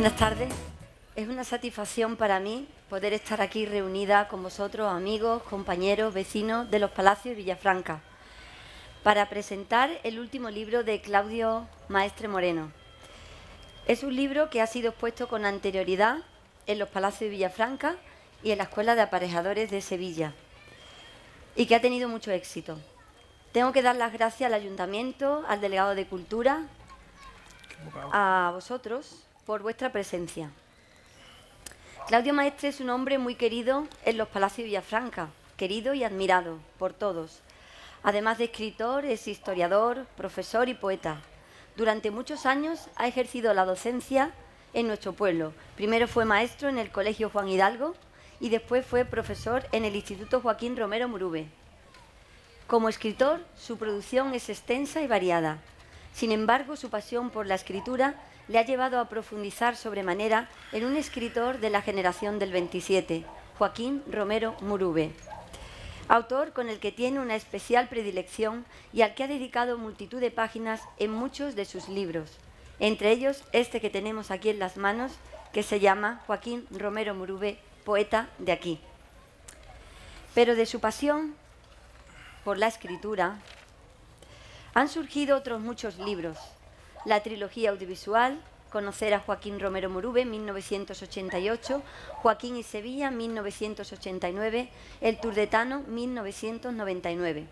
Buenas tardes. Es una satisfacción para mí poder estar aquí reunida con vosotros, amigos, compañeros, vecinos de los Palacios de Villafranca, para presentar el último libro de Claudio Maestre Moreno. Es un libro que ha sido expuesto con anterioridad en los Palacios de Villafranca y en la Escuela de Aparejadores de Sevilla, y que ha tenido mucho éxito. Tengo que dar las gracias al Ayuntamiento, al Delegado de Cultura, a vosotros por vuestra presencia. Claudio Maestre es un hombre muy querido en los Palacios de Villafranca, querido y admirado por todos. Además de escritor, es historiador, profesor y poeta. Durante muchos años ha ejercido la docencia en nuestro pueblo. Primero fue maestro en el Colegio Juan Hidalgo y después fue profesor en el Instituto Joaquín Romero Murube. Como escritor, su producción es extensa y variada. Sin embargo, su pasión por la escritura le ha llevado a profundizar sobremanera en un escritor de la generación del 27, Joaquín Romero Murube, autor con el que tiene una especial predilección y al que ha dedicado multitud de páginas en muchos de sus libros, entre ellos este que tenemos aquí en las manos, que se llama Joaquín Romero Murube, poeta de aquí. Pero de su pasión por la escritura han surgido otros muchos libros. La trilogía audiovisual, Conocer a Joaquín Romero Murube, 1988, Joaquín y Sevilla, 1989, El Turdetano, 1999.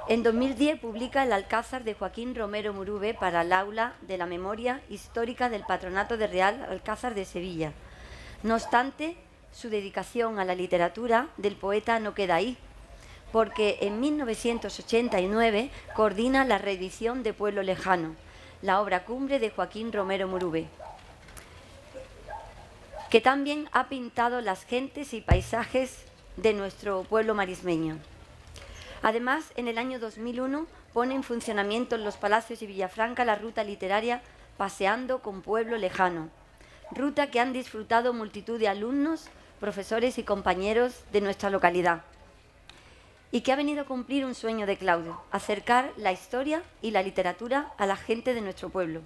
En 2010 publica El Alcázar de Joaquín Romero Murube para el Aula de la Memoria Histórica del Patronato de Real Alcázar de Sevilla. No obstante, su dedicación a la literatura del poeta no queda ahí, porque en 1989 coordina la reedición de Pueblo Lejano, la obra cumbre de Joaquín Romero Murube, que también ha pintado las gentes y paisajes de nuestro pueblo marismeño. Además, en el año 2001 pone en funcionamiento en los Palacios de Villafranca la ruta literaria Paseando con Pueblo Lejano, ruta que han disfrutado multitud de alumnos, profesores y compañeros de nuestra localidad, y que ha venido a cumplir un sueño de Claudio, acercar la historia y la literatura a la gente de nuestro pueblo.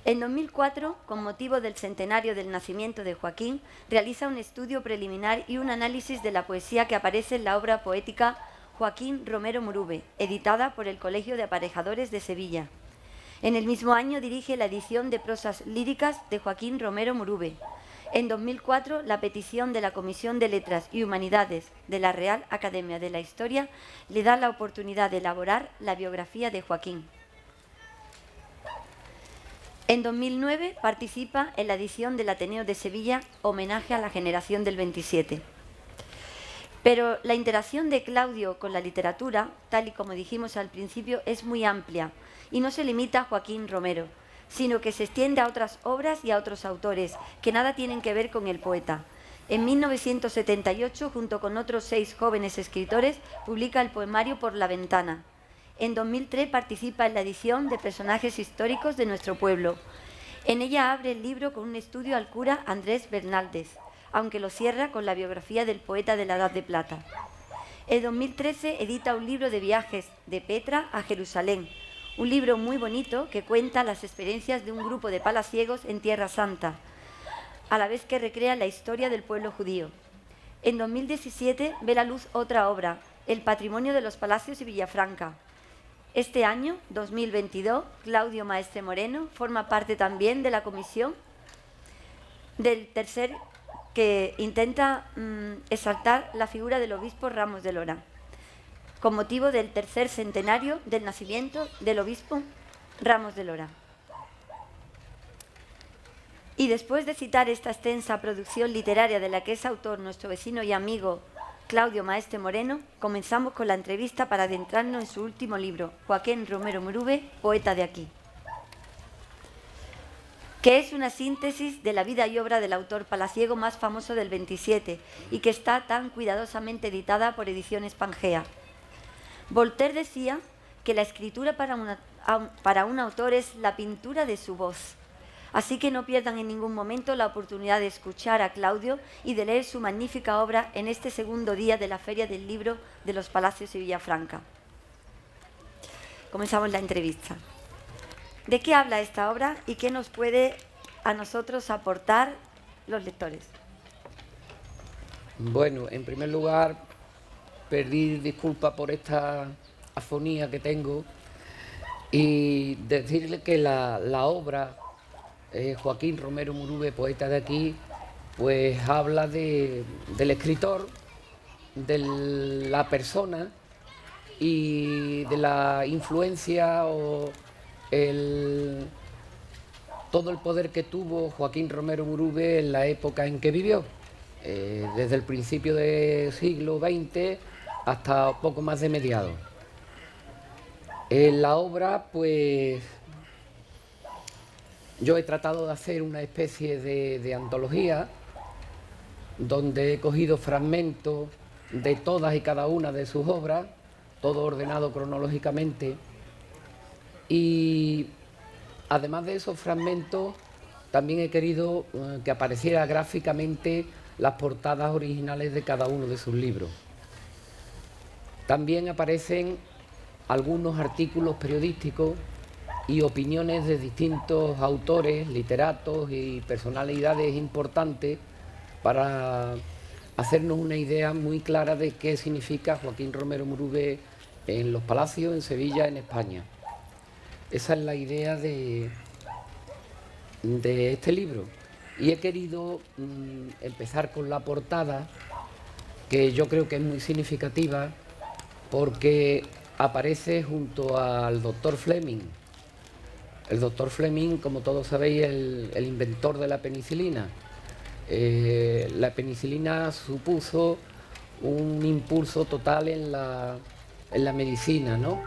En 2004, con motivo del centenario del nacimiento de Joaquín, realiza un estudio preliminar y un análisis de la poesía que aparece en la obra poética Joaquín Romero Murube, editada por el Colegio de Aparejadores de Sevilla. En el mismo año dirige la edición de prosas líricas de Joaquín Romero Murube. En 2004, la petición de la Comisión de Letras y Humanidades de la Real Academia de la Historia le da la oportunidad de elaborar la biografía de Joaquín. En 2009 participa en la edición del Ateneo de Sevilla, Homenaje a la Generación del 27. Pero la interacción de Claudio con la literatura, tal y como dijimos al principio, es muy amplia y no se limita a Joaquín Romero, sino que se extiende a otras obras y a otros autores que nada tienen que ver con el poeta. En 1978, junto con otros 6 jóvenes escritores, publica el poemario Por la Ventana. En 2003 participa en la edición de Personajes históricos de nuestro pueblo. En ella abre el libro con un estudio al cura Andrés Bernaldez, aunque lo cierra con la biografía del poeta de la Edad de Plata. En 2013 edita un libro de viajes de Petra a Jerusalén, un libro muy bonito que cuenta las experiencias de un grupo de palaciegos en Tierra Santa, a la vez que recrea la historia del pueblo judío. En 2017 ve la luz otra obra, El Patrimonio de los Palacios de Villafranca. Este año, 2022, Claudio Maestre Moreno forma parte también de la comisión del tercer que intenta exaltar la figura del obispo Ramos de Lora, con motivo del tercer centenario del nacimiento del obispo Ramos de Lora. Y después de citar esta extensa producción literaria de la que es autor nuestro vecino y amigo Claudio Maestre Moreno, comenzamos con la entrevista para adentrarnos en su último libro, Joaquín Romero Murube, poeta de aquí, que es una síntesis de la vida y obra del autor palaciego más famoso del 27 y que está tan cuidadosamente editada por Ediciones Pangea. Voltaire decía que la escritura para un autor es la pintura de su voz. Así que no pierdan en ningún momento la oportunidad de escuchar a Claudio y de leer su magnífica obra en este segundo día de la Feria del Libro de los Palacios de Villafranca. Comenzamos la entrevista. ¿De qué habla esta obra y qué nos puede a nosotros aportar los lectores? Bueno, en primer lugar, pedir disculpas por esta afonía que tengo y decirle que la obra Joaquín Romero Murube, poeta de aquí, pues habla del escritor, de la persona y de la influencia o todo el poder que tuvo Joaquín Romero Murube en la época en que vivió, desde el principio del siglo XX hasta poco más de mediados. En la obra, pues, yo he tratado de hacer una especie de antología donde he cogido fragmentos de todas y cada una de sus obras, todo ordenado cronológicamente, y además de esos fragmentos también he querido que apareciera gráficamente las portadas originales de cada uno de sus libros. También aparecen algunos artículos periodísticos y opiniones de distintos autores, literatos y personalidades importantes para hacernos una idea muy clara de qué significa Joaquín Romero Murube en los palacios, en Sevilla, en España. Esa es la idea de este libro. Y he querido empezar con la portada, que yo creo que es muy significativa, porque aparece junto al doctor Fleming. El doctor Fleming, como todos sabéis, el inventor de la penicilina. La penicilina supuso un impulso total en la medicina, ¿no?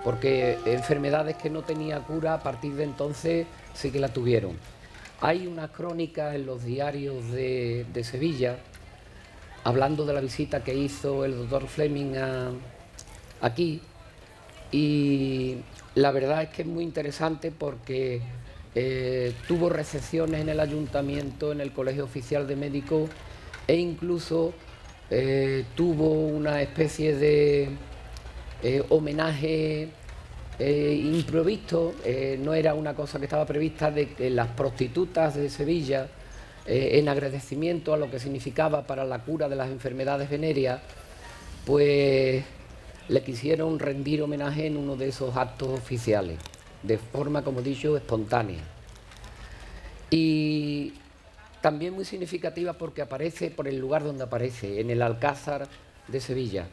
Porque enfermedades que no tenía cura a partir de entonces sí que la tuvieron. Hay unas crónicas en los diarios de Sevilla hablando de la visita que hizo el doctor Fleming aquí, y la verdad es que es muy interesante porque tuvo recepciones en el ayuntamiento, en el Colegio Oficial de Médicos, e incluso tuvo una especie de homenaje improvisto, no era una cosa que estaba prevista, de que las prostitutas de Sevilla, en agradecimiento a lo que significaba para la cura de las enfermedades venéreas, pues le quisieron rendir homenaje en uno de esos actos oficiales, de forma, como he dicho, espontánea. Y también muy significativa porque aparece por el lugar donde aparece, en el Alcázar de Sevilla.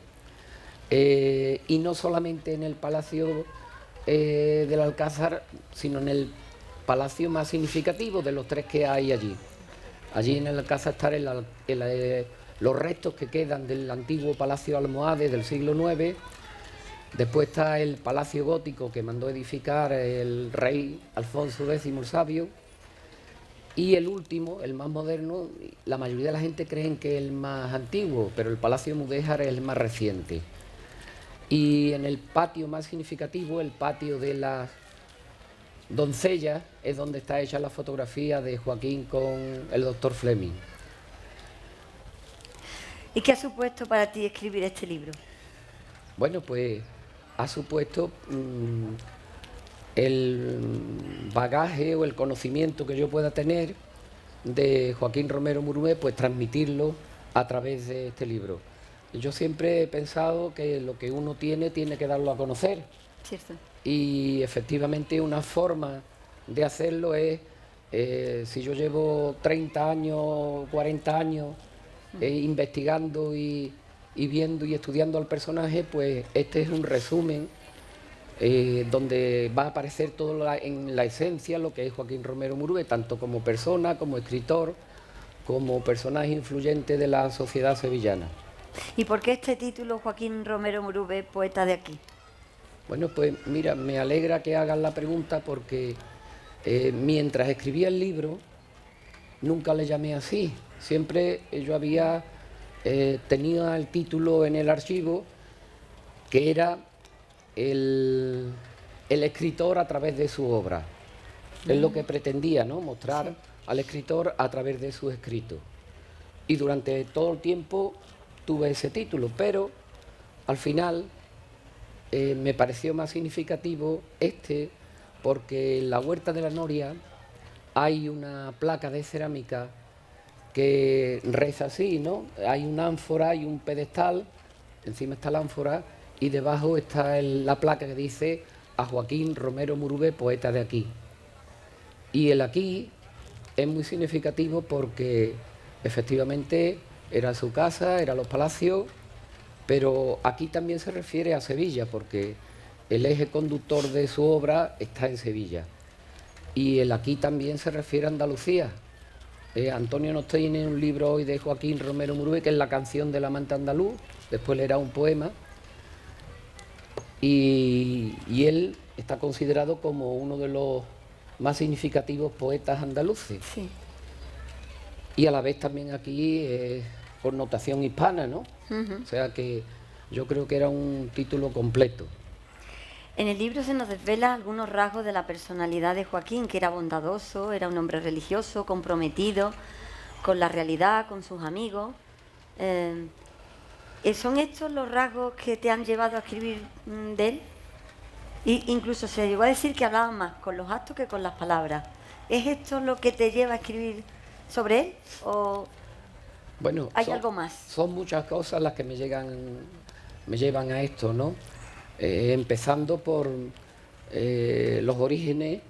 Y no solamente en el Palacio del Alcázar, sino en el palacio más significativo de los tres que hay allí. Allí en el Alcázar están los restos que quedan del antiguo Palacio Almohade del siglo IX. Después está el Palacio Gótico que mandó edificar el rey Alfonso X el Sabio. Y el último, el más moderno, la mayoría de la gente creen que es el más antiguo, pero el Palacio Mudéjar es el más reciente. Y en el patio más significativo, el patio de las doncellas, es donde está hecha la fotografía de Joaquín con el doctor Fleming. ¿Y qué ha supuesto para ti escribir este libro? Bueno, pues ha supuesto el bagaje o el conocimiento que yo pueda tener de Joaquín Romero Murube, pues transmitirlo a través de este libro. Yo siempre he pensado que lo que uno tiene que darlo a conocer. Cierto. Y efectivamente una forma de hacerlo es, si yo llevo 30 años, 40 años investigando y viendo y estudiando al personaje, pues este es un resumen donde va a aparecer todo en la esencia lo que es Joaquín Romero Murube, tanto como persona, como escritor, como personaje influyente de la sociedad sevillana. ¿Y por qué este título, Joaquín Romero Murube, poeta de aquí? Bueno, pues mira, me alegra que hagan la pregunta porque mientras escribía el libro nunca le llamé así. Siempre yo tenía el título en el archivo, que era el escritor a través de su obra. Es lo que pretendía, ¿no? Mostrar sí al escritor a través de sus escritos. Y durante todo el tiempo tuve ese título, pero al final me pareció más significativo porque en la Huerta de la Noria hay una placa de cerámica que reza así, ¿no? Hay una ánfora y un pedestal, encima está la ánfora y debajo está la placa que dice a Joaquín Romero Murube, poeta de aquí. Y el aquí es muy significativo porque efectivamente era su casa, era los palacios, pero aquí también se refiere a Sevilla porque el eje conductor de su obra está en Sevilla. Y el aquí también se refiere a Andalucía. Antonio nos tiene un libro hoy de Joaquín Romero Murube, que es La canción del amante andaluz, después leerá un poema, y él está considerado como uno de los más significativos poetas andaluces. Sí. Y a la vez también aquí connotación hispana, ¿no? O sea que yo creo que era un título completo. En el libro se nos desvela algunos rasgos de la personalidad de Joaquín, que era bondadoso, era un hombre religioso, comprometido con la realidad, con sus amigos. ¿Son estos los rasgos que te han llevado a escribir de él? Incluso se llegó a decir que hablaba más con los actos que con las palabras. ¿Es esto lo que te lleva a escribir sobre él o bueno, hay algo más? Son muchas cosas las que me llevan a esto, ¿no? Empezando por los orígenes.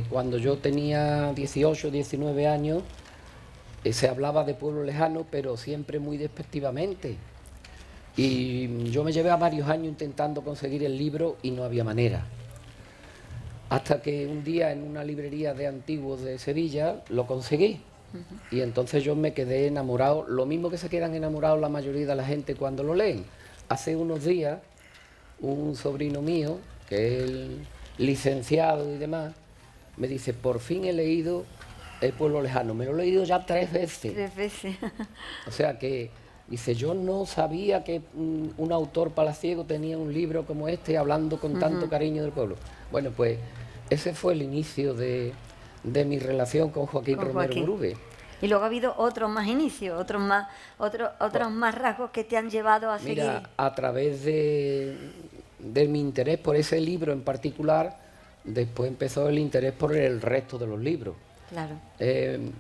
Cuando yo tenía 18, 19 años, se hablaba de pueblo lejano, pero siempre muy despectivamente. Y yo me llevé a varios años intentando conseguir el libro y no había manera. Hasta que un día en una librería de antiguos de Sevilla lo conseguí. Y entonces yo me quedé enamorado, lo mismo que se quedan enamorados la mayoría de la gente cuando lo leen. Hace unos días, un sobrino mío, que es licenciado y demás, me dice, por fin he leído El pueblo lejano. Me lo he leído ya 3 veces. 3 veces. O sea que, dice, yo no sabía que un autor palaciego tenía un libro como este hablando con tanto cariño del pueblo. Bueno, pues ese fue el inicio de mi relación con Joaquín Romero Murube. Y luego ha habido otros más inicios, otros más rasgos que te han llevado a seguir. Mira, a través de mi interés por ese libro en particular, después empezó el interés por el resto de los libros. Claro.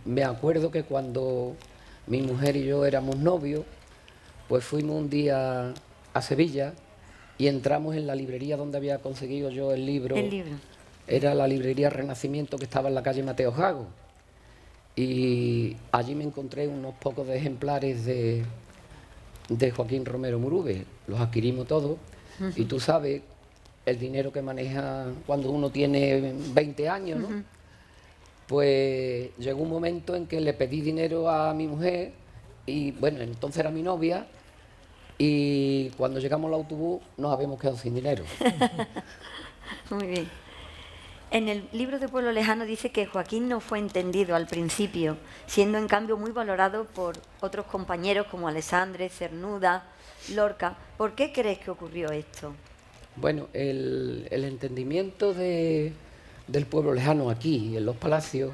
Me acuerdo que cuando mi mujer y yo éramos novios, pues fuimos un día a Sevilla y entramos en la librería donde había conseguido yo el libro. El libro. Era la librería Renacimiento que estaba en la calle Mateo Jago. Y allí me encontré unos pocos de ejemplares de Joaquín Romero Murube. Los adquirimos todos. Y tú sabes el dinero que maneja cuando uno tiene 20 años, ¿no? Pues llegó un momento en que le pedí dinero a mi mujer y, bueno, entonces era mi novia, y cuando llegamos al autobús nos habíamos quedado sin dinero. Muy bien. En el libro de Pueblo Lejano dice que Joaquín no fue entendido al principio, siendo en cambio muy valorado por otros compañeros como Alessandre, Cernuda, Lorca. ¿Por qué crees que ocurrió esto? Bueno, el entendimiento del pueblo lejano aquí, en los palacios,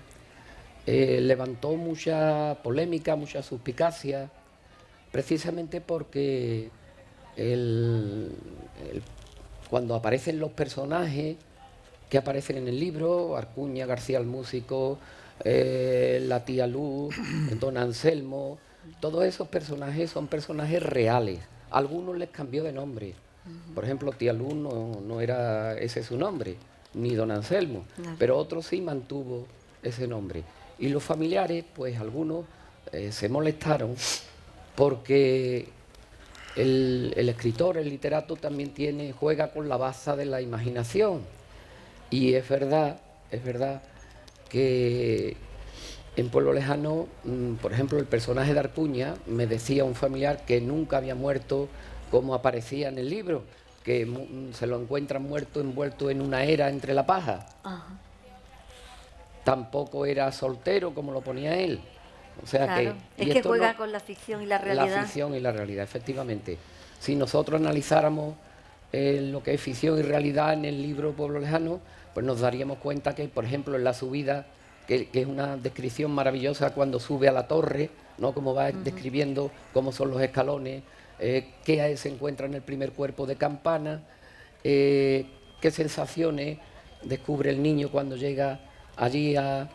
levantó mucha polémica, mucha suspicacia, precisamente porque cuando aparecen los personajes que aparecen en el libro, Arcuña, García el músico, la tía Luz, don Anselmo, todos esos personajes son personajes reales. Algunos les cambió de nombre. Por ejemplo, tía Luz no era ese su nombre, ni don Anselmo, pero otros sí mantuvo ese nombre. Y los familiares, pues algunos se molestaron porque el escritor, el literato también juega con la baza de la imaginación. Y es verdad que en Pueblo Lejano, por ejemplo, el personaje de Arcuña, me decía un familiar que nunca había muerto como aparecía en el libro, que se lo encuentran muerto envuelto en una era entre la paja. Ajá. Tampoco era soltero como lo ponía él. O sea, claro, es que juega con la ficción y la realidad. La ficción y la realidad, efectivamente. Si nosotros analizáramos lo que es ficción y realidad en el libro Pueblo Lejano, pues nos daríamos cuenta que, por ejemplo, en la subida, que es una descripción maravillosa cuando sube a la torre, ¿no? Como va describiendo cómo son los escalones, qué se encuentra en el primer cuerpo de campana, qué sensaciones descubre el niño cuando llega allí en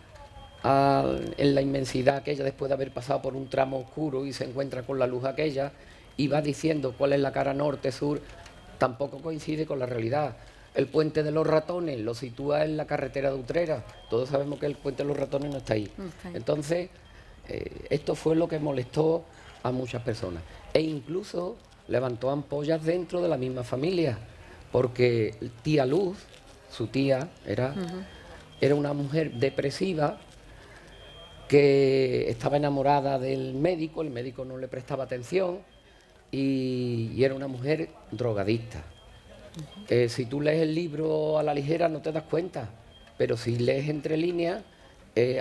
la inmensidad aquella, después de haber pasado por un tramo oscuro y se encuentra con la luz aquella, y va diciendo cuál es la cara norte, sur, tampoco coincide con la realidad. El puente de los ratones lo sitúa en la carretera de Utrera. Todos sabemos que el puente de los ratones no está ahí. Entonces, esto fue lo que molestó a muchas personas. E incluso levantó ampollas dentro de la misma familia, porque tía Luz, su tía, era una mujer depresiva que estaba enamorada del médico, el médico no le prestaba atención y era una mujer drogadicta. Si tú lees el libro a la ligera no te das cuenta, pero si lees entre líneas,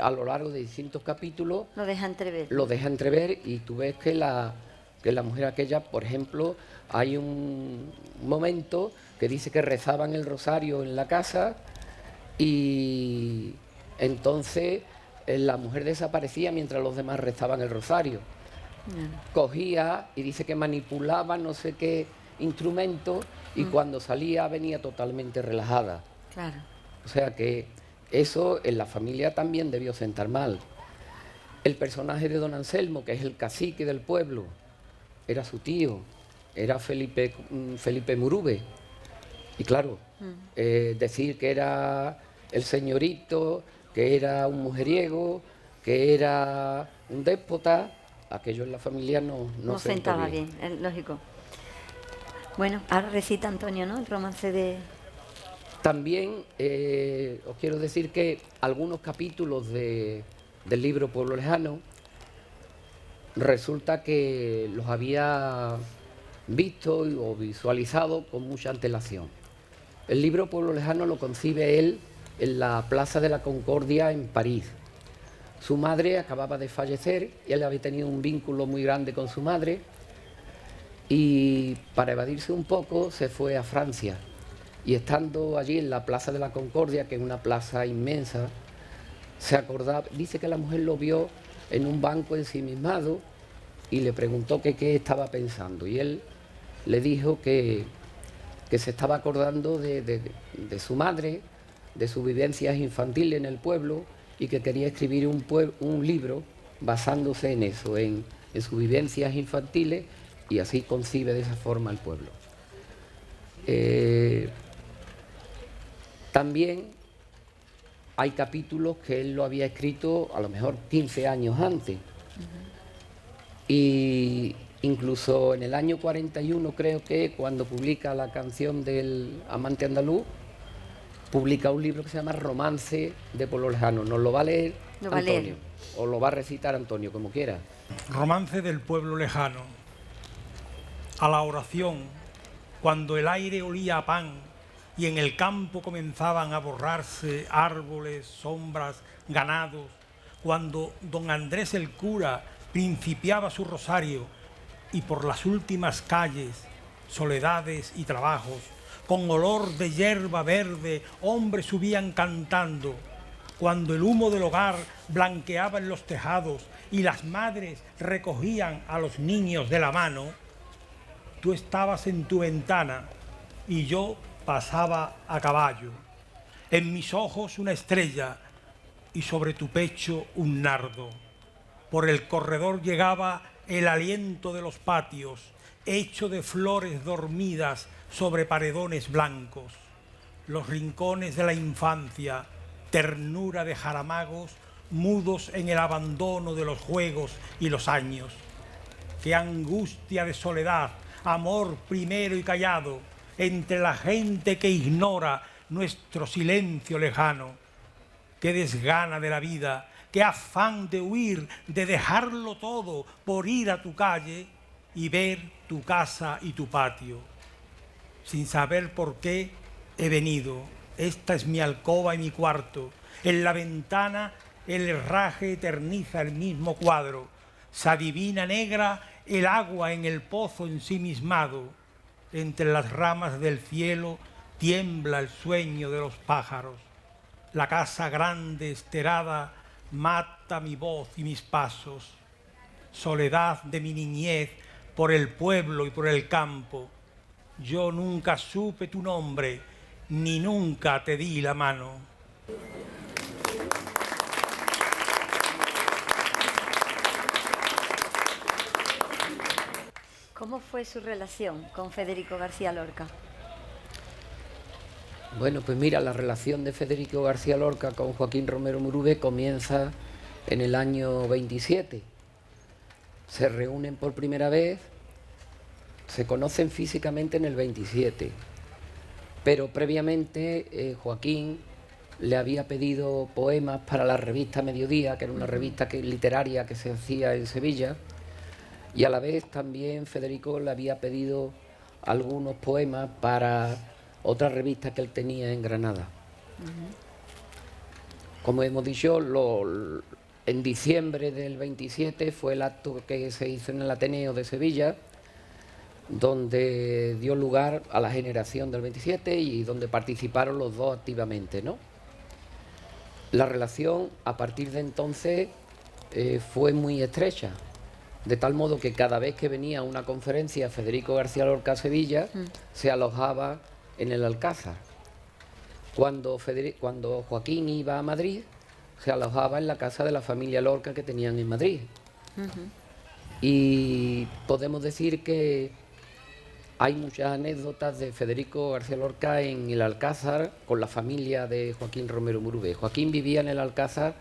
a lo largo de distintos capítulos... Lo deja entrever. Lo deja entrever y tú ves que la mujer aquella, por ejemplo, hay un momento que dice que rezaban el rosario en la casa y entonces la mujer desaparecía mientras los demás rezaban el rosario. Cogía y dice que manipulaba no sé qué instrumento y cuando salía venía totalmente relajada. Claro. O sea que eso en la familia también debió sentar mal. El personaje de don Anselmo, que es el cacique del pueblo, era su tío, era Felipe Murube. Y claro, decir que era el señorito, que era un mujeriego, que era un déspota, aquello en la familia no sentaba bien, es lógico. Bueno, ahora recita Antonio, ¿no?, el romance de... También os quiero decir que algunos capítulos del libro Pueblo Lejano resulta que los había visto o visualizado con mucha antelación. El libro Pueblo Lejano lo concibe él en la Plaza de la Concordia en París. Su madre acababa de fallecer y él había tenido un vínculo muy grande con su madre y para evadirse un poco se fue a Francia. Y estando allí en la Plaza de la Concordia, que es una plaza inmensa, se acordaba, dice que la mujer lo vio en un banco ensimismado y le preguntó que qué estaba pensando. Y él le dijo que se estaba acordando de su madre, de sus vivencias infantiles en el pueblo y que quería escribir un libro basándose en eso, en sus vivencias infantiles y así concibe de esa forma el pueblo. También hay capítulos que él lo había escrito a lo mejor 15 años antes. Y incluso en el año 41, creo que cuando publica la canción del Amante Andaluz, publica un libro que se llama Romance de Pueblo Lejano. Nos lo va a leer Antonio, o lo va a recitar Antonio, como quiera. Romance del Pueblo Lejano. A la oración, cuando el aire olía a pan y en el campo comenzaban a borrarse árboles, sombras, ganados, cuando don Andrés el cura principiaba su rosario y por las últimas calles, soledades y trabajos, con olor de hierba verde, hombres subían cantando, cuando el humo del hogar blanqueaba en los tejados y las madres recogían a los niños de la mano, tú estabas en tu ventana y yo pasaba a caballo, en mis ojos una estrella y sobre tu pecho un nardo. Por el corredor llegaba el aliento de los patios, hecho de flores dormidas sobre paredones blancos. Los rincones de la infancia, ternura de jaramagos, mudos en el abandono de los juegos y los años. Qué angustia de soledad, amor primero y callado, entre la gente que ignora nuestro silencio lejano. Qué desgana de la vida, qué afán de huir, de dejarlo todo por ir a tu calle y ver tu casa y tu patio. Sin saber por qué he venido, esta es mi alcoba y mi cuarto. En la ventana el herraje eterniza el mismo cuadro. Se adivina negra el agua en el pozo ensimismado. Entre las ramas del cielo tiembla el sueño de los pájaros. La casa grande, esterada, mata mi voz y mis pasos. Soledad de mi niñez por el pueblo y por el campo. Yo nunca supe tu nombre, ni nunca te di la mano. ¿Cómo fue su relación con Federico García Lorca? Bueno, pues mira, la relación de Federico García Lorca con Joaquín Romero Murube comienza en el año 27. Se reúnen por primera vez, se conocen físicamente en el 27, pero previamente Joaquín le había pedido poemas para la revista Mediodía, que era una revista literaria que se hacía en Sevilla, y a la vez también Federico le había pedido algunos poemas para otra revista que él tenía en Granada. Como hemos dicho, en diciembre del 27 fue el acto que se hizo en el Ateneo de Sevilla, donde dio lugar a la generación del 27 y donde participaron los dos activamente, ¿no? La relación a partir de entonces fue muy estrecha, de tal modo que cada vez que venía a una conferencia Federico García Lorca a Sevilla, se alojaba en el Alcázar. Cuando Joaquín iba a Madrid, se alojaba en la casa de la familia Lorca que tenían en Madrid. Y podemos decir que hay muchas anécdotas de Federico García Lorca en el Alcázar con la familia de Joaquín Romero Murube. Joaquín vivía en el Alcázar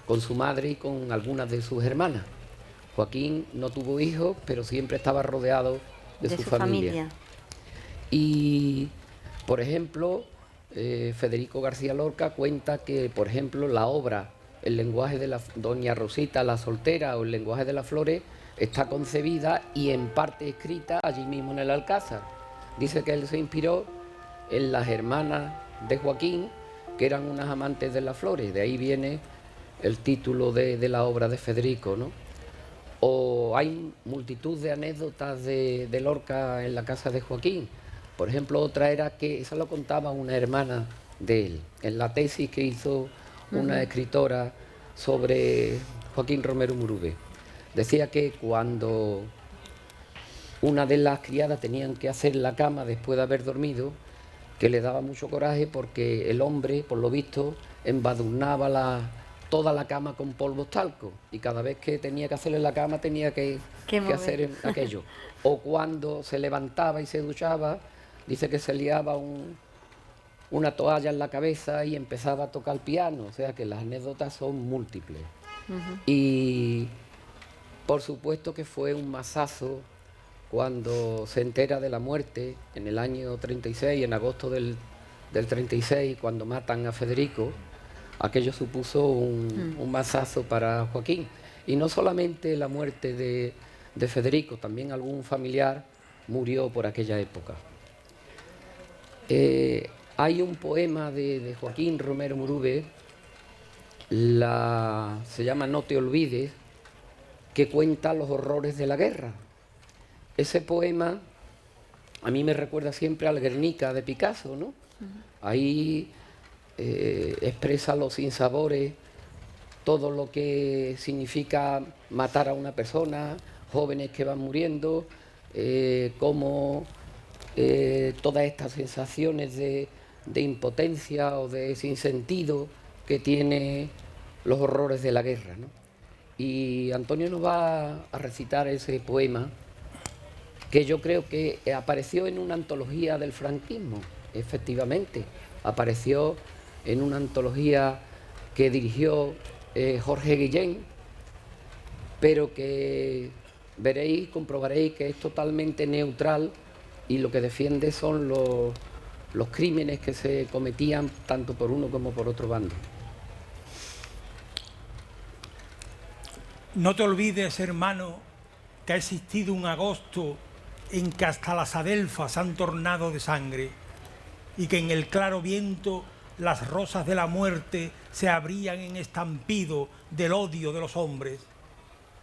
con su madre y con algunas de sus hermanas. Joaquín no tuvo hijos, pero siempre estaba rodeado de su familia. Y, por ejemplo, Federico García Lorca cuenta que, por ejemplo, la obra El lenguaje de la Doña Rosita, la soltera, o El lenguaje de las flores, está concebida y en parte escrita allí mismo en el Alcázar. Dice que él se inspiró en las hermanas de Joaquín, que eran unas amantes de las flores. De ahí viene el título de la obra de Federico, ¿no? O hay multitud de anécdotas de Lorca en la casa de Joaquín. Por ejemplo, otra era que, esa lo contaba una hermana de él, en la tesis que hizo una escritora sobre Joaquín Romero Murube. Decía que cuando una de las criadas tenían que hacer la cama después de haber dormido, que le daba mucho coraje porque el hombre, por lo visto, embadurnaba toda la cama con polvos talco, y cada vez que tenía que hacerle la cama tenía que hacer aquello. O cuando se levantaba y se duchaba, dice que se liaba una toalla en la cabeza y empezaba a tocar el piano. O sea que las anécdotas son múltiples. Y por supuesto que fue un masazo cuando se entera de la muerte en el año 36, en agosto del 36, cuando matan a Federico. Aquello supuso un masazo para Joaquín. Y no solamente la muerte de Federico, también algún familiar murió por aquella época. Hay un poema de Joaquín Romero Murube, se llama No te olvides, que cuenta los horrores de la guerra. Ese poema a mí me recuerda siempre al Guernica de Picasso, ¿no? Ahí expresa los sinsabores, todo lo que significa matar a una persona, jóvenes que van muriendo, cómo todas estas sensaciones de impotencia o de sinsentido que tiene los horrores de la guerra, ¿no? Y Antonio nos va a recitar ese poema que yo creo que apareció en una antología del franquismo, efectivamente, apareció en una antología que dirigió Jorge Guillén, pero que veréis, comprobaréis que es totalmente neutral y lo que defiende son los crímenes que se cometían tanto por uno como por otro bando. No te olvides, hermano, que ha existido un agosto en que hasta las adelfas han tornado de sangre y que en el claro viento las rosas de la muerte se abrían en estampido del odio de los hombres.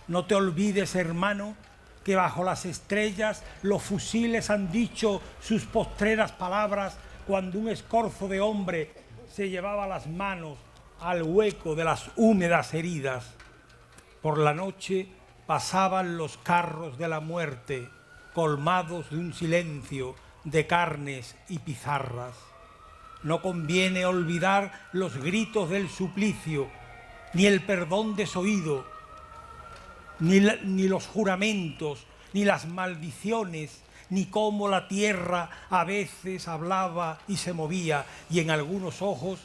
No te olvides, hermano, que bajo las estrellas los fusiles han dicho sus postreras palabras cuando un escorzo de hombre se llevaba las manos al hueco de las húmedas heridas. Por la noche pasaban los carros de la muerte, colmados de un silencio de carnes y pizarras. No conviene olvidar los gritos del suplicio, ni el perdón desoído, ni los juramentos, ni las maldiciones, ni cómo la tierra a veces hablaba y se movía, y en algunos ojos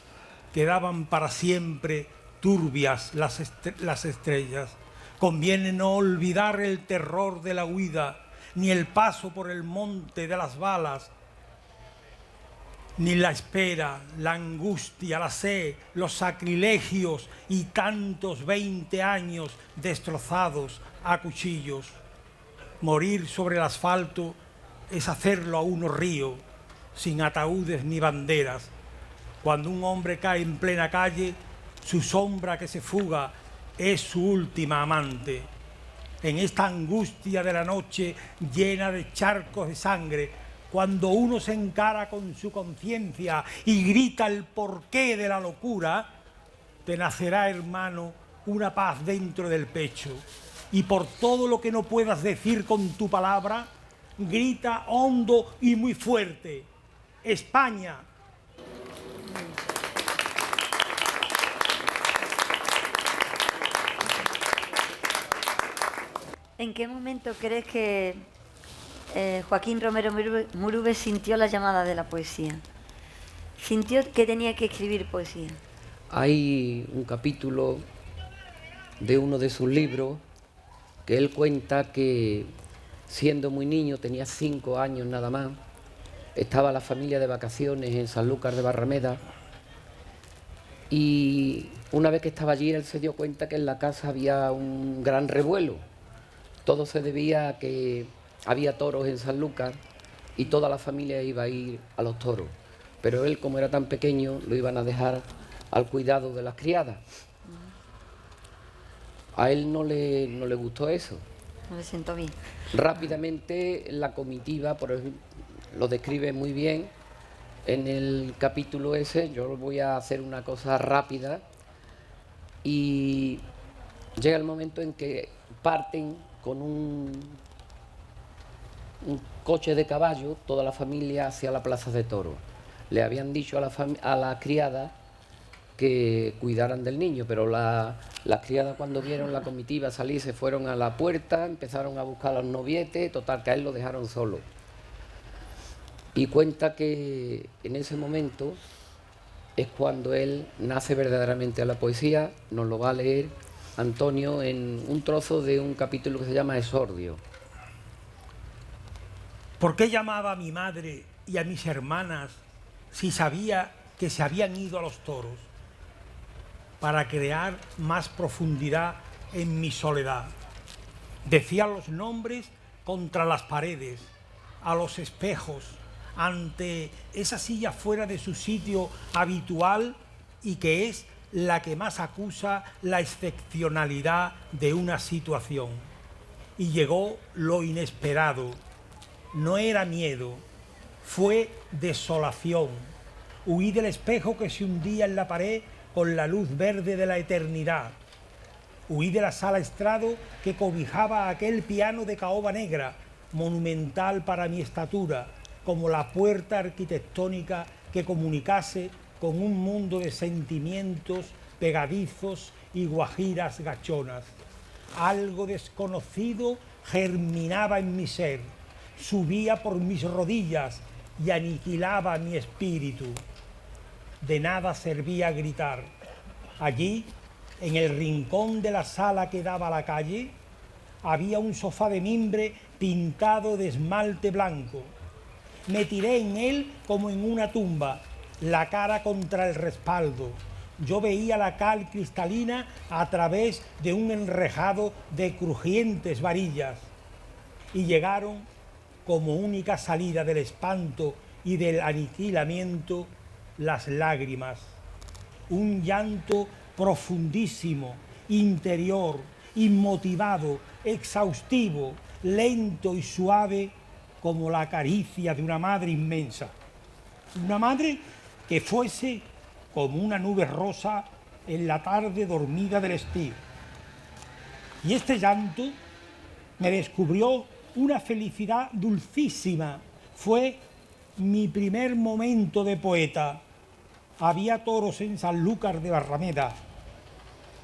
quedaban para siempre turbias las estrellas. Conviene no olvidar el terror de la huida, ni el paso por el monte de las balas, ni la espera, la angustia, la sed, los sacrilegios y tantos 20 años destrozados a cuchillos. Morir sobre el asfalto es hacerlo a uno río, sin ataúdes ni banderas. Cuando un hombre cae en plena calle, su sombra que se fuga es su última amante. En esta angustia de la noche llena de charcos de sangre, cuando uno se encara con su conciencia y grita el porqué de la locura, te nacerá, hermano, una paz dentro del pecho. Y por todo lo que no puedas decir con tu palabra, grita hondo y muy fuerte: España. ¿En qué momento crees que Joaquín Romero Murube sintió la llamada de la poesía? ¿Sintió que tenía que escribir poesía? Hay un capítulo de uno de sus libros que él cuenta que, siendo muy niño, tenía 5 años nada más, estaba la familia de vacaciones en Sanlúcar de Barrameda, y una vez que estaba allí él se dio cuenta que en la casa había un gran revuelo. Todo se debía a que había toros en Sanlúcar y toda la familia iba a ir a los toros, pero él, como era tan pequeño, lo iban a dejar al cuidado de las criadas. A él no le gustó eso. No le siento bien. Rápidamente la comitiva, por ejemplo, lo describe muy bien en el capítulo ese. Yo voy a hacer una cosa rápida, y llega el momento en que parten con un coche de caballo toda la familia hacia la plaza de toros. Le habían dicho a la criada que cuidaran del niño, pero las criadas, cuando vieron la comitiva salir, se fueron a la puerta, empezaron a buscar a los novietes, total que a él lo dejaron solo. Y cuenta que en ese momento es cuando él nace verdaderamente a la poesía. Nos lo va a leer Antonio en un trozo de un capítulo que se llama Exordio. ¿Por qué llamaba a mi madre y a mis hermanas si sabía que se habían ido a los toros? Para crear más profundidad en mi soledad. Decía los nombres contra las paredes, a los espejos, ante esa silla fuera de su sitio habitual, y que es la que más acusa la excepcionalidad de una situación. Y llegó lo inesperado. No era miedo, fue desolación. Huí del espejo que se hundía en la pared con la luz verde de la eternidad. Huí de la sala estrado que cobijaba aquel piano de caoba negra, monumental para mi estatura, como la puerta arquitectónica que comunicase con un mundo de sentimientos pegadizos y guajiras gachonas. Algo desconocido germinaba en mi ser, subía por mis rodillas y aniquilaba mi espíritu. De nada servía gritar. Allí, en el rincón de la sala que daba a la calle, había un sofá de mimbre pintado de esmalte blanco. Me tiré en él como en una tumba, la cara contra el respaldo. Yo veía la cal cristalina a través de un enrejado de crujientes varillas. Y llegaron, como única salida del espanto y del aniquilamiento, las lágrimas. Un llanto profundísimo, interior, inmotivado, exhaustivo, lento y suave, como la caricia de una madre inmensa. Una madre que fuese como una nube rosa en la tarde dormida del estío. Y este llanto me descubrió una felicidad dulcísima. Fue mi primer momento de poeta. Había toros en Sanlúcar de Barrameda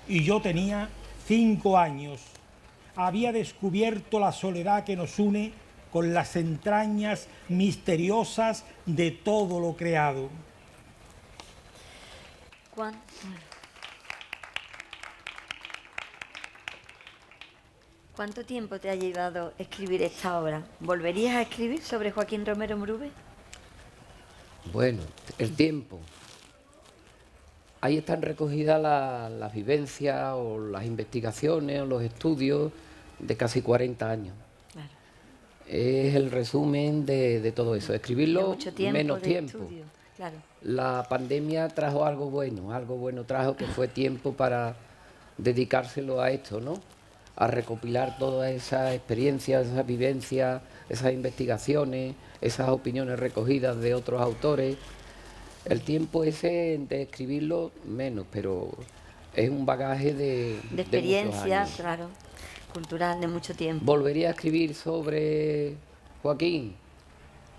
y yo tenía 5 años. había descubierto la soledad que nos une con las entrañas misteriosas de todo lo creado. ¿Cuánto tiempo te ha llevado escribir esta obra? ¿Volverías a escribir sobre Joaquín Romero Murube? Bueno, el tiempo. Ahí están recogidas las vivencias o las investigaciones o los estudios de casi 40 años. Claro. Es el resumen de todo eso. Escribirlo mucho tiempo, menos de tiempo. estudio, claro. La pandemia trajo algo bueno trajo que fue tiempo para dedicárselo a esto, ¿no? A recopilar todas esas experiencias, esas vivencias, esas investigaciones, esas opiniones recogidas de otros autores. El tiempo ese de escribirlo menos, pero es un bagaje de experiencia, muchos años. claro, cultural, de mucho tiempo. ¿Volvería a escribir sobre Joaquín?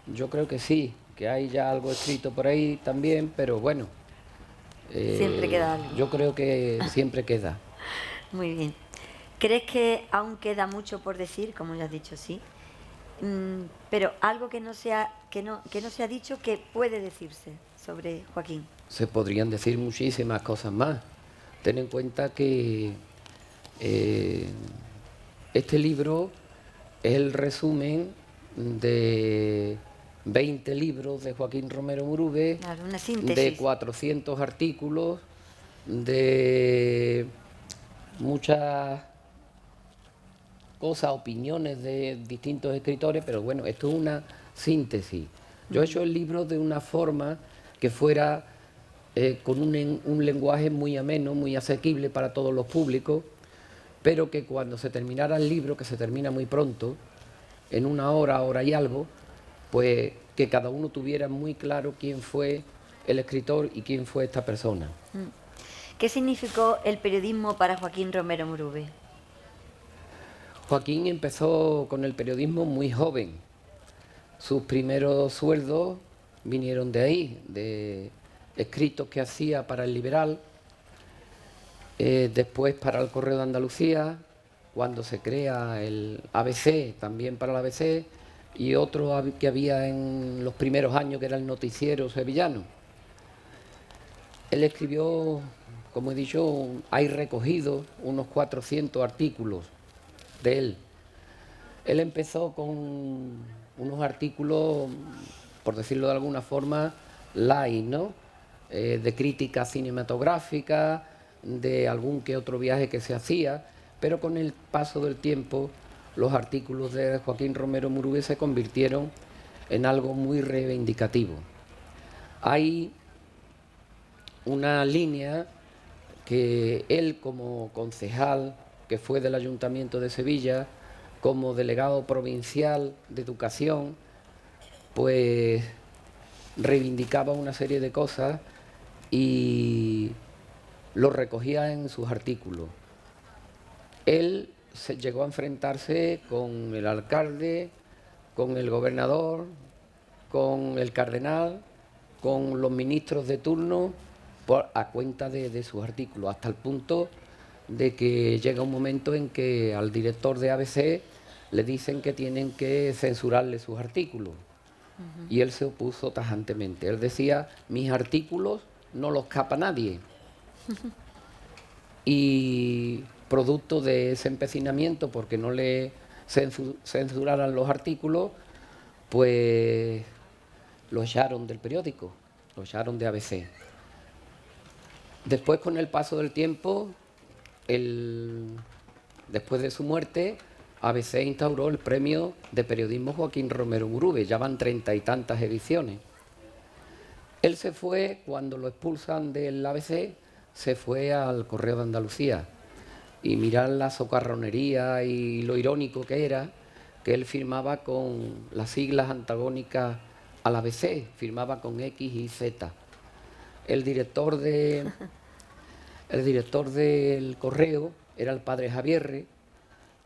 Yo creo que sí, que hay ya algo escrito por ahí también, pero bueno. Siempre queda algo. Yo creo que siempre queda. Muy bien. ¿Crees que aún queda mucho por decir, como ya has dicho, sí? Pero algo que no se ha dicho que puede decirse sobre Joaquín. Se podrían decir muchísimas cosas más. Ten en cuenta que este libro es el resumen de 20 libros de Joaquín Romero Murube, claro, una síntesis. de 400 artículos, de muchas cosas, opiniones de distintos escritores, pero bueno, esto es una síntesis. Yo he hecho el libro de una forma que fuera con un lenguaje muy ameno, muy asequible para todos los públicos, pero que cuando se terminara el libro, que se termina muy pronto, en una hora y algo, pues que cada uno tuviera muy claro quién fue el escritor y quién fue esta persona. ¿Qué significó el periodismo para Joaquín Romero Murube? Joaquín empezó con el periodismo muy joven. Sus primeros sueldos vinieron de ahí, de escritos que hacía para El Liberal, después para el Correo de Andalucía, cuando se crea el ABC, también para el ABC, y otro que había en los primeros años, que era el Noticiero Sevillano. Él escribió, como he dicho, hay recogidos unos 400 artículos de él. Él empezó con unos artículos, por decirlo de alguna forma, light, ¿no? De crítica cinematográfica, de algún que otro viaje que se hacía, pero con el paso del tiempo los artículos de Joaquín Romero Murube se convirtieron en algo muy reivindicativo. Hay una línea que él, como concejal que fue del Ayuntamiento de Sevilla, como delegado provincial de Educación, pues reivindicaba una serie de cosas y lo recogía en sus artículos. Él llegó a enfrentarse con el alcalde, con el gobernador, con el cardenal, con los ministros de turno, a cuenta de sus artículos, hasta el punto de que llega un momento en que al director de ABC le dicen que tienen que censurarle sus artículos. Y él se opuso tajantemente. Él decía, mis artículos no los capa nadie. Y producto de ese empecinamiento, porque no le censuraran los artículos, pues lo echaron del periódico, lo echaron de ABC. Después, con el paso del tiempo, después de su muerte, ABC instauró el premio de periodismo Joaquín Romero Murube, ya van 30 y tantas ediciones. Él se fue, cuando lo expulsan del ABC, se fue al Correo de Andalucía. Y mirad la socarronería y lo irónico que era, que él firmaba con las siglas antagónicas al ABC, firmaba con X y Z. El director del Correo era el padre Javierre,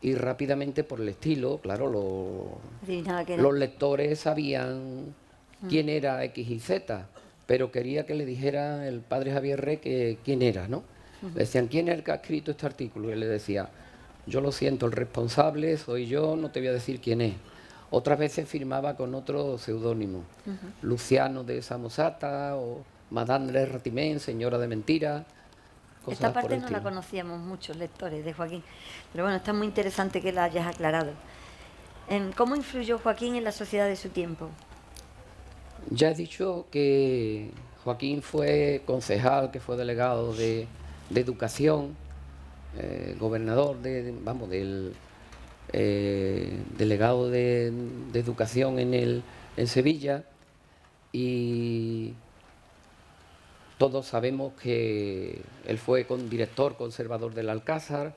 y rápidamente, por el estilo, claro, los lectores sabían quién era X y Z, pero quería que le dijera el padre Javierre quién era, ¿no? Le decían, ¿quién es el que ha escrito este artículo? Y él le decía, yo lo siento, el responsable soy yo, no te voy a decir quién es. Otras veces firmaba con otro seudónimo, Luciano de Samosata o Madame de Ratimén, señora de mentira. Esta parte no la conocíamos muchos lectores de Joaquín, pero bueno, está muy interesante que la hayas aclarado. ¿Cómo influyó Joaquín en la sociedad de su tiempo? Ya he dicho que Joaquín fue concejal, que fue delegado de educación, gobernador del delegado de educación en Sevilla, y todos sabemos que él fue director conservador del Alcázar,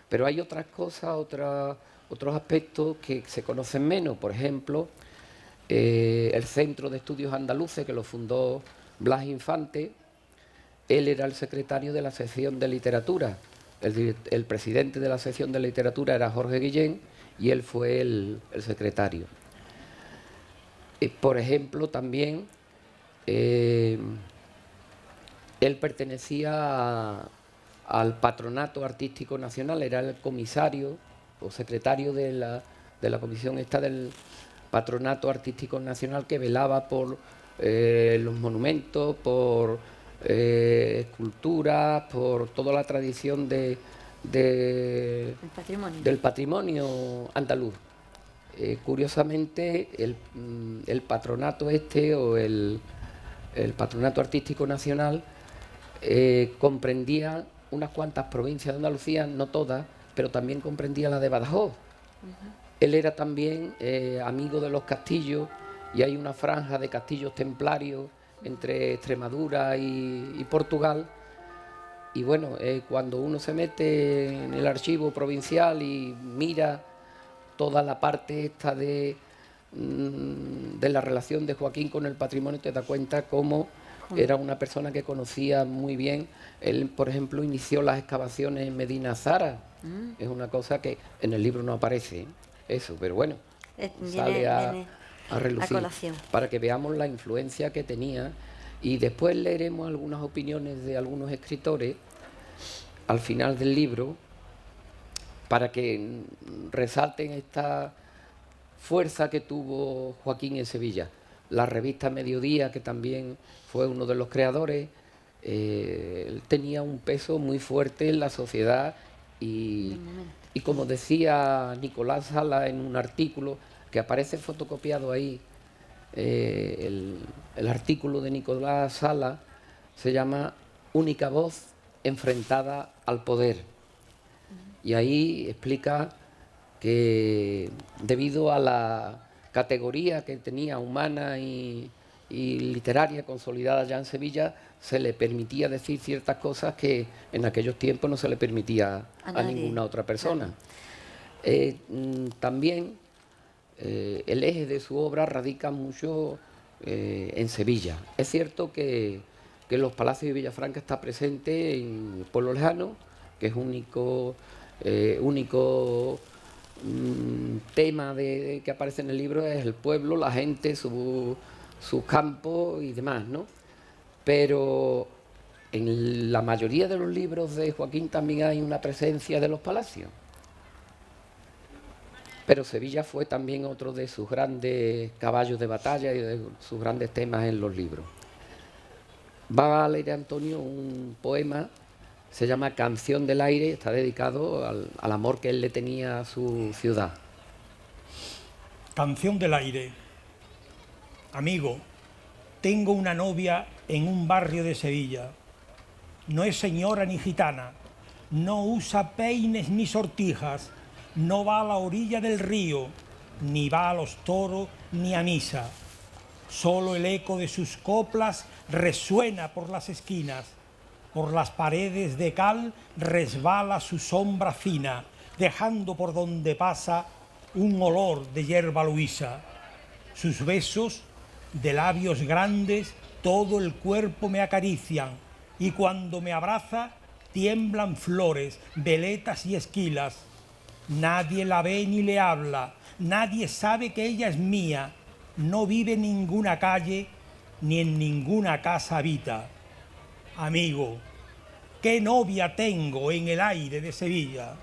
pero hay otras cosas, otros aspectos que se conocen menos. Por ejemplo, el Centro de Estudios Andaluces, que lo fundó Blas Infante, él era el secretario de la sección de literatura. El presidente de la sección de literatura era Jorge Guillén y él fue el secretario. Por ejemplo, también él pertenecía al Patronato Artístico Nacional, era el comisario o secretario de la comisión esta del Patronato Artístico Nacional, que velaba por los monumentos, por esculturas, por toda la tradición del patrimonio andaluz. Curiosamente, el patronato este o el Patronato Artístico Nacional comprendía unas cuantas provincias de Andalucía, no todas, pero también comprendía la de Badajoz. Él era también amigo de los castillos, y hay una franja de castillos templarios entre Extremadura y Portugal. Y bueno, cuando uno se mete en el archivo provincial y mira toda la parte esta de la relación de Joaquín con el patrimonio, te das cuenta cómo era una persona que conocía muy bien. Él, por ejemplo, inició las excavaciones en Medina Zara. Es una cosa que en el libro no aparece, eso, pero bueno, sale a relucir, para que veamos la influencia que tenía. Y después leeremos algunas opiniones de algunos escritores al final del libro, para que resalten esta fuerza que tuvo Joaquín en Sevilla. La revista Mediodía, que también fue uno de los creadores, él tenía un peso muy fuerte en la sociedad, y como decía Nicolás Sala en un artículo que aparece fotocopiado ahí, el artículo de Nicolás Sala se llama Única voz enfrentada al poder, y ahí explica que debido a la categoría que tenía humana y literaria consolidada ya en Sevilla, se le permitía decir ciertas cosas que en aquellos tiempos no se le permitía a ninguna otra persona. También el eje de su obra radica mucho en Sevilla. Es cierto que los Palacios de Villafranca está presente en Pueblo Lejano, que es único tema que aparece en el libro, es el pueblo, la gente, sus campos y demás, ¿no? Pero en la mayoría de los libros de Joaquín también hay una presencia de los palacios. Pero Sevilla fue también otro de sus grandes caballos de batalla y de sus grandes temas en los libros. Va a leer Antonio un poema, se llama Canción del Aire, está dedicado al amor que él le tenía a su ciudad. Canción del Aire. Amigo, tengo una novia en un barrio de Sevilla. No es señora ni gitana, no usa peines ni sortijas, no va a la orilla del río, ni va a los toros ni a misa. Solo el eco de sus coplas resuena por las esquinas. Por las paredes de cal resbala su sombra fina, dejando por donde pasa un olor de hierba luisa. Sus besos, de labios grandes, todo el cuerpo me acarician, y cuando me abraza tiemblan flores, veletas y esquilas. Nadie la ve ni le habla, nadie sabe que ella es mía, no vive en ninguna calle, ni en ninguna casa habita. Amigo, qué novia tengo en el aire de Sevilla.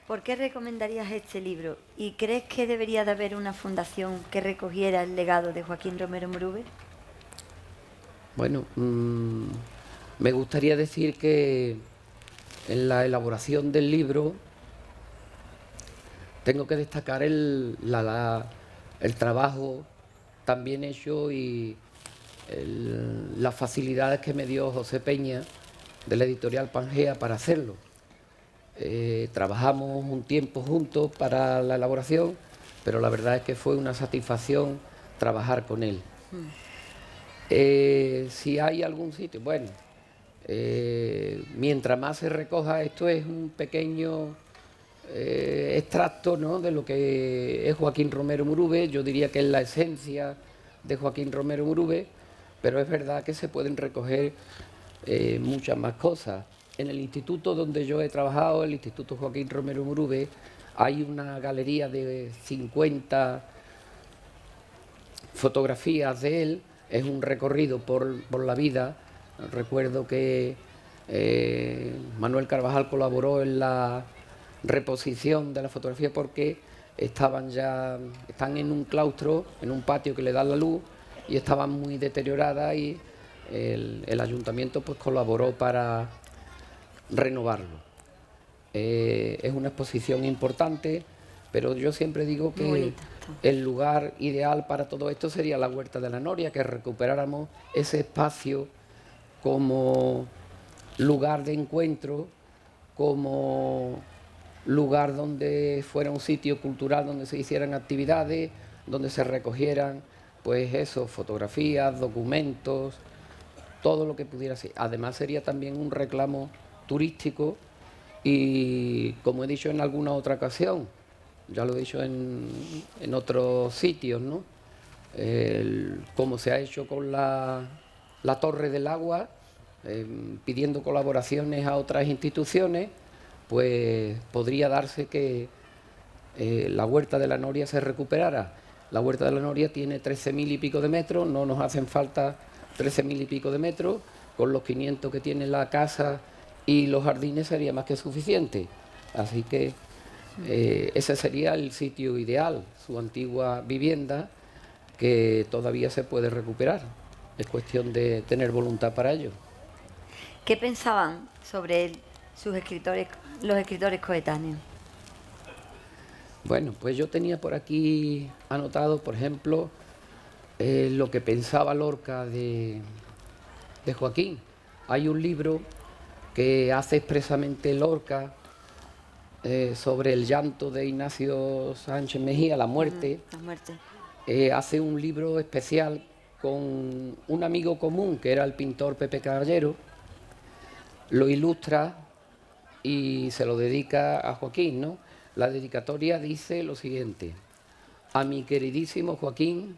¿Por qué recomendarías este libro? ¿Y crees que debería de haber una fundación que recogiera el legado de Joaquín Romero Murube? Bueno, me gustaría decir que en la elaboración del libro tengo que destacar el trabajo tan bien hecho y las facilidades que me dio José Peña de la editorial Pangea para hacerlo. Trabajamos un tiempo juntos para la elaboración, pero la verdad es que fue una satisfacción trabajar con él. Si hay algún sitio, bueno, mientras más se recoja, esto es un pequeño extracto, ¿no?, de lo que es Joaquín Romero Murube. Yo diría que es la esencia de Joaquín Romero Murube, pero es verdad que se pueden recoger muchas más cosas. En el instituto donde yo he trabajado, el Instituto Joaquín Romero Murube, hay una galería de 50 fotografías de él. Es un recorrido por la vida. Recuerdo que Manuel Carvajal colaboró en la reposición de la fotografía porque están en un claustro, en un patio que le da la luz, y estaban muy deterioradas, y el ayuntamiento pues colaboró para renovarlo. Es una exposición importante, pero yo siempre digo que el lugar ideal para todo esto sería la Huerta de la Noria, que recuperáramos ese espacio como lugar de encuentro, como lugar donde fuera un sitio cultural, donde se hicieran actividades, donde se recogieran, pues eso, fotografías, documentos, todo lo que pudiera ser. Además sería también un reclamo turístico y, como he dicho en alguna otra ocasión, ya lo he dicho en otros sitios, ¿no?, como se ha hecho con la Torre del Agua, pidiendo colaboraciones a otras instituciones, pues podría darse que la Huerta de la Noria se recuperara. La Huerta de la Noria tiene 13.000 y pico de metros, no nos hacen falta 13.000 y pico de metros, con los 500 que tiene la casa y los jardines sería más que suficiente. Así que ese sería el sitio ideal, su antigua vivienda, que todavía se puede recuperar. Es cuestión de tener voluntad para ello. ¿Qué pensaban sobre él los escritores coetáneos? Bueno, pues yo tenía por aquí anotado, por ejemplo, lo que pensaba Lorca de Joaquín. Hay un libro que hace expresamente Lorca sobre el llanto de Ignacio Sánchez Mejía, La muerte. La muerte. Hace un libro especial con un amigo común, que era el pintor Pepe Caballero, lo ilustra y se lo dedica a Joaquín, ¿no? La dedicatoria dice lo siguiente: a mi queridísimo Joaquín,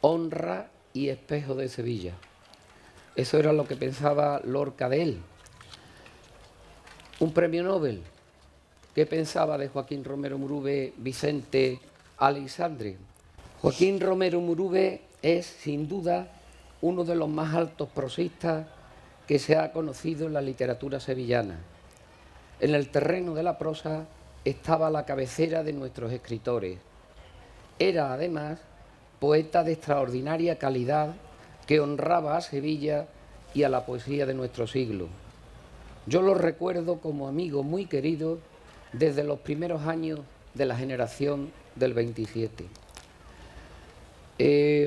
honra y espejo de Sevilla. Eso era lo que pensaba Lorca de él. Un premio Nobel. ¿Qué pensaba de Joaquín Romero Murube Vicente Aleixandre? Joaquín Romero Murube es, sin duda, uno de los más altos prosistas que se ha conocido en la literatura sevillana. En el terreno de la prosa estaba la cabecera de nuestros escritores. Era, además, poeta de extraordinaria calidad que honraba a Sevilla y a la poesía de nuestro siglo. Yo lo recuerdo como amigo muy querido desde los primeros años de la generación del 27.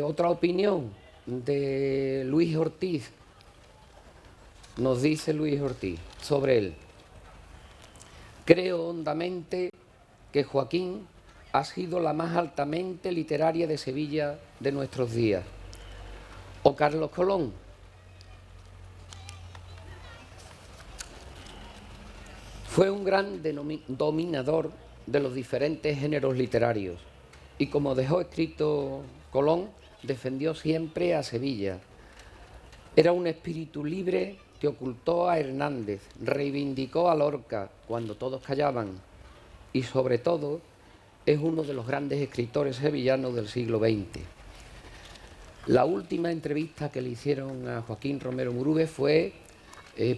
Otra opinión de Luis Ortiz. Nos dice Luis Ortiz sobre él: creo hondamente que Joaquín ha sido la más altamente literaria de Sevilla de nuestros días. O Carlos Colón: fue un gran dominador de los diferentes géneros literarios y, como dejó escrito Colón, defendió siempre a Sevilla. Era un espíritu libre que ocultó a Hernández, reivindicó a Lorca cuando todos callaban y, sobre todo, es uno de los grandes escritores sevillanos del siglo XX. La última entrevista que le hicieron a Joaquín Romero Murube fue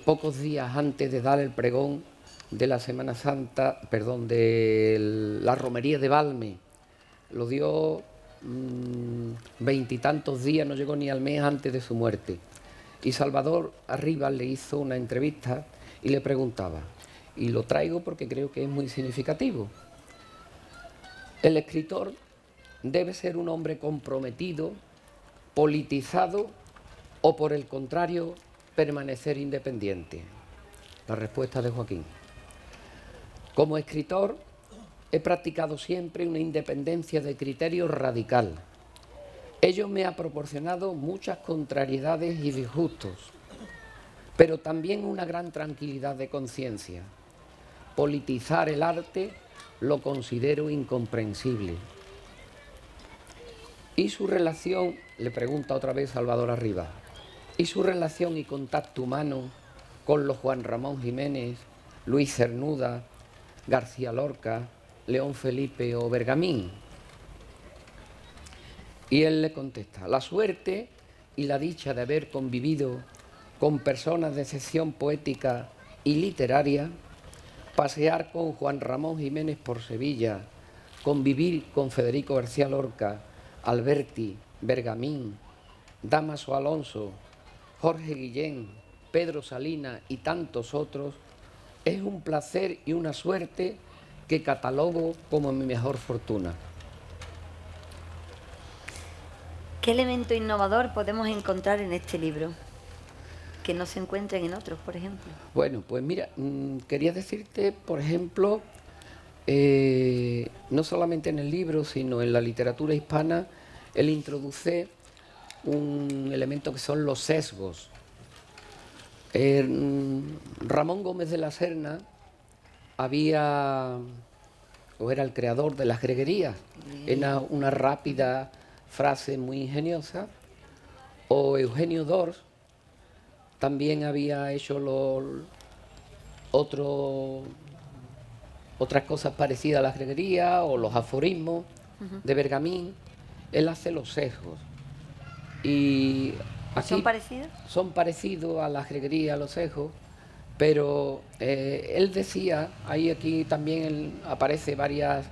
pocos días antes de dar el pregón de la Semana Santa, perdón, de la romería de Valme. Lo dio 20 y tantos días, no llegó ni al mes antes de su muerte. Y Salvador Arribas le hizo una entrevista y le preguntaba, y lo traigo porque creo que es muy significativo: ¿el escritor debe ser un hombre comprometido, politizado o, por el contrario, permanecer independiente? La respuesta de Joaquín: como escritor he practicado siempre una independencia de criterio radical. Ello me ha proporcionado muchas contrariedades y disgustos, pero también una gran tranquilidad de conciencia. Politizar el arte lo considero incomprensible. ¿Y su relación?, le pregunta otra vez Salvador Arribas, ¿y su relación y contacto humano con los Juan Ramón Jiménez, Luis Cernuda, García Lorca, León Felipe o Bergamín? Y él le contesta: la suerte y la dicha de haber convivido con personas de excepción poética y literaria, pasear con Juan Ramón Jiménez por Sevilla, convivir con Federico García Lorca, Alberti, Bergamín, Dámaso Alonso, Jorge Guillén, Pedro Salinas y tantos otros, es un placer y una suerte que catalogo como mi mejor fortuna. ¿Qué elemento innovador podemos encontrar en este libro que no se encuentren en otros, por ejemplo? Bueno, pues mira, quería decirte, por ejemplo, no solamente en el libro, sino en la literatura hispana, él introduce un elemento que son los sesgos. Ramón Gómez de la Serna era el creador de las greguerías, era una rápida frase muy ingeniosa. O Eugenio Dors también había hecho otras cosas parecidas a las greguerías, o los aforismos de Bergamín. Él hace los sesgos. Y aquí ¿Son parecidos? Son parecidos a las greguerías, a los sesgos, pero él decía, aquí también aparece varias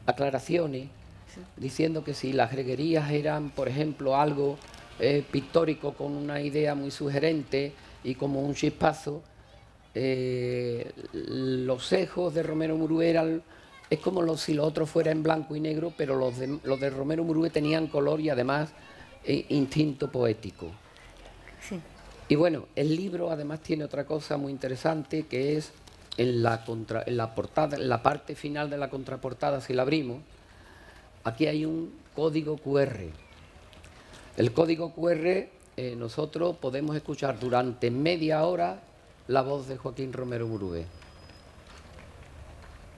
aclaraciones, diciendo que si las greguerías eran, por ejemplo, algo pictórico con una idea muy sugerente y como un chispazo, los sesgos de Romero Murube es como si lo otro fuera en blanco y negro, pero los de Romero Murube tenían color y además instinto poético. Sí. Y bueno, el libro además tiene otra cosa muy interesante, que es en la portada, en la parte final de la contraportada, si la abrimos, aquí hay un código QR. El código QR, nosotros podemos escuchar durante media hora la voz de Joaquín Romero Murube.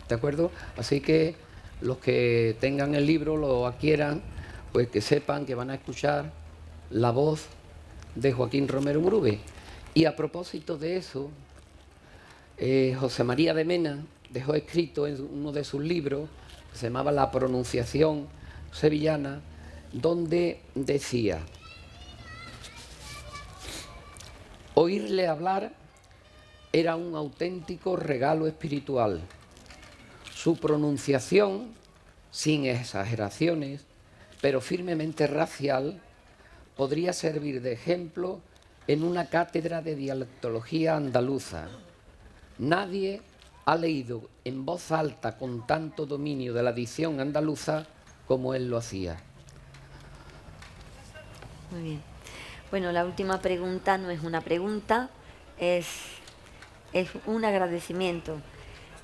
¿De acuerdo? Así que los que tengan el libro, lo adquieran, pues que sepan que van a escuchar la voz de Joaquín Romero Murube. Y a propósito de eso, José María de Mena dejó escrito en uno de sus libros, que se llamaba La pronunciación sevillana, donde decía: oírle hablar era un auténtico regalo espiritual. Su pronunciación, sin exageraciones, pero firmemente racial, podría servir de ejemplo en una cátedra de dialectología andaluza. Nadie ha leído en voz alta con tanto dominio de la dicción andaluza como él lo hacía. Muy bien. Bueno, la última pregunta no es una pregunta, es un agradecimiento.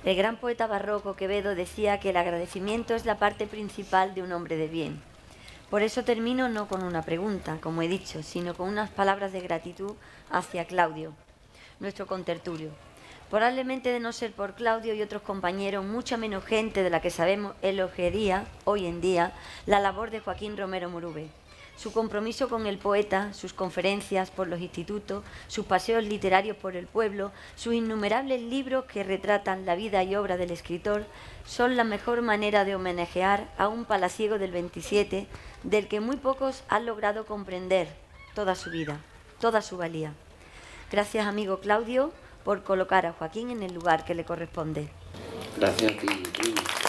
El gran poeta barroco Quevedo decía que el agradecimiento es la parte principal de un hombre de bien. Por eso termino no con una pregunta, como he dicho, sino con unas palabras de gratitud hacia Claudio, nuestro contertulio. Probablemente, de no ser por Claudio y otros compañeros, mucha menos gente de la que sabemos elogiaría hoy en día la labor de Joaquín Romero Murube. Su compromiso con el poeta, sus conferencias por los institutos, sus paseos literarios por el pueblo, sus innumerables libros que retratan la vida y obra del escritor, son la mejor manera de homenajear a un palaciego del 27 del que muy pocos han logrado comprender toda su vida, toda su valía. Gracias, amigo Claudio, por colocar a Joaquín en el lugar que le corresponde. Gracias a ti, Luis.